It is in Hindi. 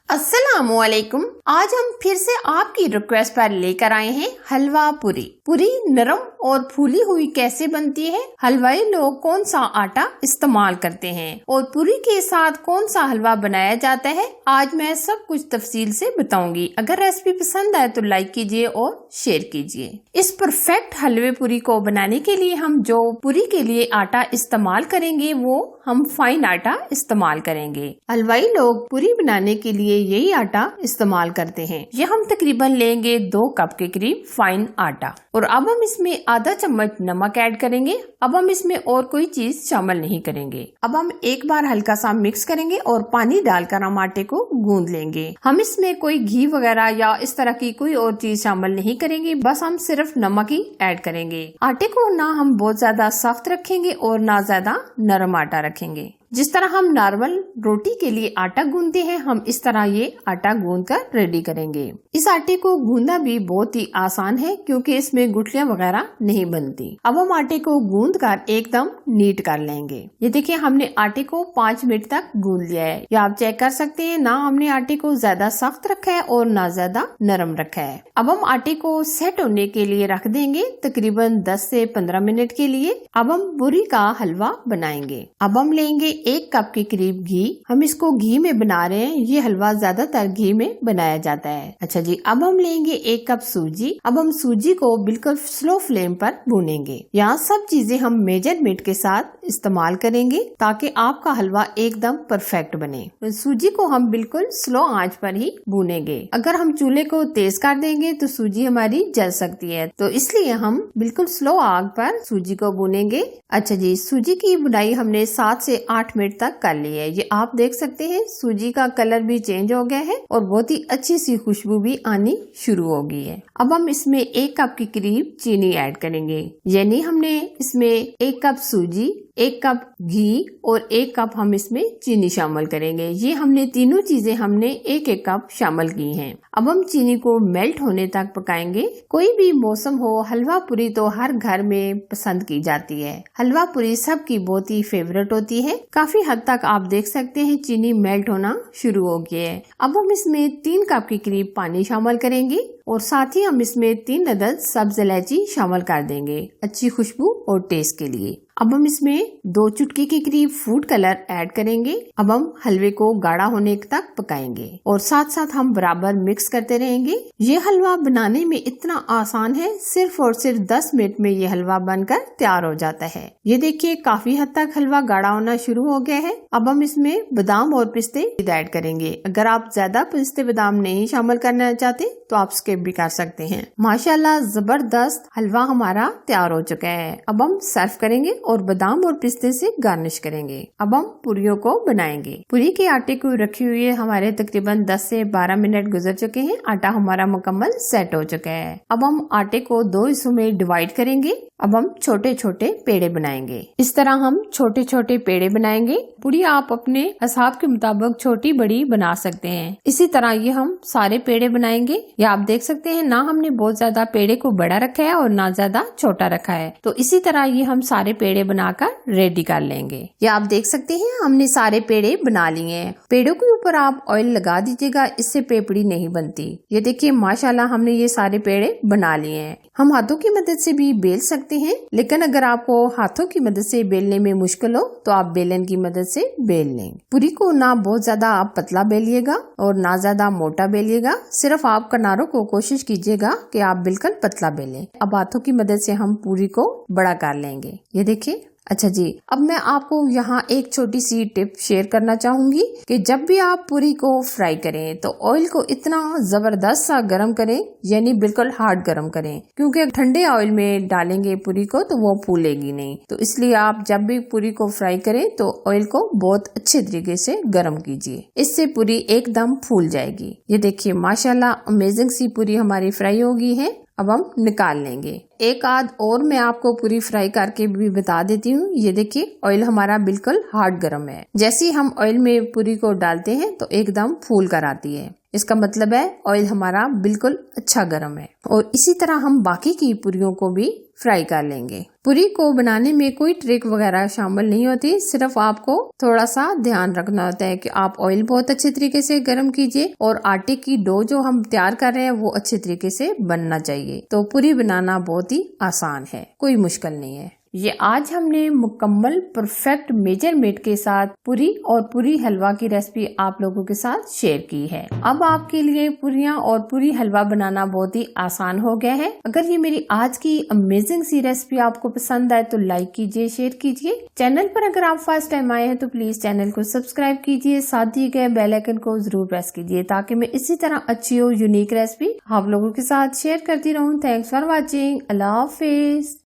अस्सलामुअलैकुम। आज हम फिर से आपकी रिक्वेस्ट पर लेकर आए हैं हलवा पूरी। पूरी नरम और फूली हुई कैसे बनती है, हलवाई लोग कौन सा आटा इस्तेमाल करते हैं और पूरी के साथ कौन सा हलवा बनाया जाता है, आज मैं सब कुछ तफसील से बताऊंगी। अगर रेसिपी पसंद आए तो लाइक कीजिए और शेयर कीजिए। इस परफेक्ट हलवे पूरी को बनाने के लिए हम जो पूरी के लिए आटा इस्तेमाल करेंगे वो हम फाइन आटा इस्तेमाल करेंगे। हलवाई लोग पूरी बनाने के लिए यही आटा इस्तेमाल करते हैं। ये हम तकरीबन लेंगे 2 कप के करीब फाइन आटा और अब हम इसमें आधा चम्मच नमक ऐड करेंगे। अब हम इसमें और कोई चीज शामिल नहीं करेंगे। अब हम एक बार हल्का सा मिक्स करेंगे और पानी डालकर हम आटे को गूंद लेंगे। हम इसमें कोई घी वगैरह या इस तरह की कोई और चीज शामिल नहीं करेंगे, बस हम सिर्फ नमक ही ऐड करेंगे। आटे को ना हम बहुत ज्यादा सख्त रखेंगे और ना ज्यादा नरम आटा रखेंगे। जिस तरह हम नॉर्मल रोटी के लिए आटा गूंदते हैं, हम इस तरह ये आटा गूंद कर रेडी करेंगे। इस आटे को गूंदना भी बहुत ही आसान है क्योंकि इसमें गुठलियां वगैरह नहीं बनती। अब हम आटे को गूंद कर एकदम नीट कर लेंगे। ये देखिए हमने आटे को 5 मिनट तक गूंद लिया है। या आप चेक कर सकते हैं, ना हमने आटे को ज्यादा सख्त रखा है और ना ज्यादा नरम रखा है। अब हम आटे को सेट होने के लिए रख देंगे तकरीबन 10 से 15 मिनट के लिए। अब हम पूरी का हलवा बनाएंगे। अब हम लेंगे 1 कप के करीब घी। हम इसको घी में बना रहे हैं, ये हलवा ज्यादातर घी में बनाया जाता है। अच्छा जी, अब हम लेंगे 1 कप सूजी। अब हम सूजी को बिल्कुल स्लो फ्लेम पर भूनेंगे। यहाँ सब चीजें हम मेजरमेंट के साथ इस्तेमाल करेंगे ताकि आपका हलवा एकदम परफेक्ट बने। सूजी को हम बिल्कुल स्लो आंच पर ही भूनेंगे। अगर हम चूल्हे को तेज कर देंगे तो सूजी हमारी जल सकती है, तो इसलिए हम बिल्कुल स्लो आग पर सूजी को भूनेंगे। अच्छा जी, सूजी की बुनाई हमने 7 से 8 मिनट तक कर ली है। ये आप देख सकते हैं सूजी का कलर भी चेंज हो गया है और बहुत ही अच्छी सी खुशबू भी आनी शुरू हो गई है। अब हम इसमें 1 कप के करीब चीनी ऐड करेंगे। यानी हमने इसमें 1 कप सूजी, 1 कप घी और 1 कप हम इसमें चीनी शामिल करेंगे। ये हमने तीनों चीजें हमने 1-1 कप शामिल की हैं। अब हम चीनी को मेल्ट होने तक पकाएंगे। कोई भी मौसम हो, हलवा पूरी तो हर घर में पसंद की जाती है। हलवा पूरी सबकी बहुत ही फेवरेट होती है। काफी हद तक आप देख सकते हैं चीनी मेल्ट होना शुरू हो गया है। अब हम इसमें 3 कप के करीब पानी शामिल करेंगे और साथ ही हम इसमें 3 अदद सब्ज इलायची शामिल कर देंगे अच्छी खुशबू और टेस्ट के लिए। अब हम इसमें 2 चुटकी के करीब फूड कलर ऐड करेंगे। अब हम हलवे को गाढ़ा होने तक पकाएंगे और साथ साथ हम बराबर मिक्स करते रहेंगे। ये हलवा बनाने में इतना आसान है, सिर्फ और सिर्फ 10 मिनट में ये हलवा बनकर तैयार हो जाता है। ये देखिए काफी हद तक हलवा गाढ़ा होना शुरू हो गया है। अब हम इसमें बादाम और पिस्ते ऐड करेंगे। अगर आप ज्यादा पिस्ते बादाम नहीं शामिल करना चाहते तो आप स्किप भी कर सकते हैं। माशाल्लाह जबरदस्त हलवा हमारा तैयार हो चुका है। अब हम सर्व करेंगे और बादाम और पिस्ते से गार्निश करेंगे। अब हम पूरियों को बनाएंगे। पूरी के आटे को रखे हुए हमारे तकरीबन 10 से 12 मिनट गुजर चुके हैं। आटा हमारा मुकम्मल सेट हो चुका है। अब हम आटे को 2 हिस्सों में डिवाइड करेंगे। अब हम छोटे छोटे पेड़े बनाएंगे। इस तरह हम छोटे छोटे पेड़े बनाएंगे। पूरी आप अपने हिसाब के मुताबिक छोटी बड़ी बना सकते हैं। इसी तरह ये हम सारे पेड़े बनाएंगे। या आप देख सकते हैं, ना हमने बहुत ज्यादा पेड़े को बड़ा रखा है और ना ज्यादा छोटा रखा है, तो इसी तरह ये हम सारे पेड़े बनाकर रेडी कर लेंगे। या आप देख सकते हैं हमने सारे पेड़े बना लिए हैं। पेड़ों के ऊपर आप ऑयल लगा दीजिएगा, इससे पेपड़ी नहीं बनती। ये देखिए माशाल्लाह हमने ये सारे पेड़े बना लिए हैं। हम हाथों की मदद से भी बेल सकते हैं, लेकिन अगर आपको हाथों की मदद से बेलने में मुश्किल हो तो आप बेलन की मदद से बेल लें। पूरी को ना बहुत ज्यादा आप पतला बेलिएगा और ना ज्यादा मोटा बेलिएगा, सिर्फ आप किनारों को कोशिश कीजिएगा कि आप बिल्कुल पतला बेलें। अब हाथों की मदद से हम पूरी को बड़ा कर लेंगे। ये देखिए। अच्छा जी, अब मैं आपको यहाँ एक छोटी सी टिप शेयर करना चाहूंगी कि जब भी आप पूरी को फ्राई करें तो ऑयल को इतना जबरदस्त सा गरम करें, यानी बिल्कुल हार्ड गरम करें, क्योंकि ठंडे ऑयल में डालेंगे पूरी को तो वो फूलेगी नहीं। तो इसलिए आप जब भी पूरी को फ्राई करें तो ऑयल को बहुत अच्छे तरीके से गरम कीजिए, इससे पूरी एकदम फूल जाएगी। ये देखिए माशाल्लाह अमेजिंग सी पूरी हमारी फ्राई हो गई है। अब हम निकाल लेंगे। एक आध और मैं आपको पूरी फ्राई करके भी बता देती हूँ। ये देखिए ऑयल हमारा बिल्कुल हार्ड गर्म है। जैसे ही हम ऑयल में पूरी को डालते हैं तो एकदम फूल कर आती है। इसका मतलब है ऑयल हमारा बिल्कुल अच्छा गर्म है। और इसी तरह हम बाकी की पूरियों को भी फ्राई कर लेंगे। पूरी को बनाने में कोई ट्रिक वगैरह शामिल नहीं होती, सिर्फ आपको थोड़ा सा ध्यान रखना होता है कि आप ऑयल बहुत अच्छे तरीके से गर्म कीजिए और आटे की डो जो हम तैयार कर रहे हैं वो अच्छे तरीके से बनना चाहिए। तो पूरी बनाना बहुत ही आसान है, कोई मुश्किल नहीं है। ये आज हमने मुकम्मल परफेक्ट मेजरमेंट के साथ पूरी और पूरी हलवा की रेसिपी आप लोगों के साथ शेयर की है। अब आपके लिए पूरियां और पूरी हलवा बनाना बहुत ही आसान हो गया है। अगर ये मेरी आज की अमेजिंग सी रेसिपी आपको पसंद आए तो लाइक कीजिए, शेयर कीजिए। चैनल पर अगर आप फर्स्ट टाइम आए हैं तो प्लीज चैनल को सब्सक्राइब कीजिए, साथ दिए गए बेल आइकन को जरूर प्रेस कीजिए ताकि मैं इसी तरह अच्छी और यूनिक रेसिपी आप लोगों के साथ शेयर करती रहूँ। Thanks for watching. Allah Hafiz.